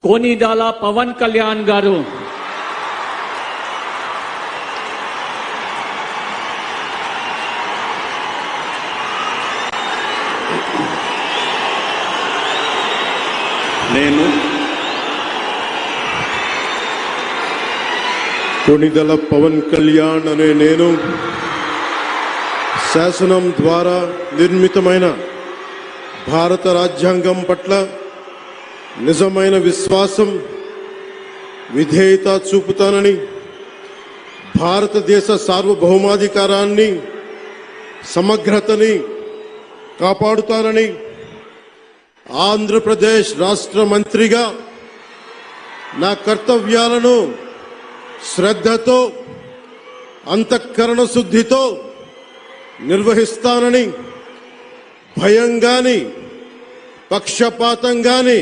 కొనిదెల పవన్ కళ్యాణ్ గారు, నేను కొనిదెల పవన్ కళ్యాణ్ అనే నేను శాసనం ద్వారా నిర్మితమైన భారత రాజ్యాంగం పట్ల నిజమైన విశ్వాసం, విధేయత చూపుతానని, భారతదేశ సార్వభౌమాధికారాన్ని, సమగ్రతని కాపాడుతానని, ఆంధ్రప్రదేశ్ రాష్ట్ర మంత్రిగా నా కర్తవ్యాలను శ్రద్ధతో, అంతఃకరణ శుద్ధితో నిర్వహిస్తానని, భయం గాని, పక్షపాతం గాని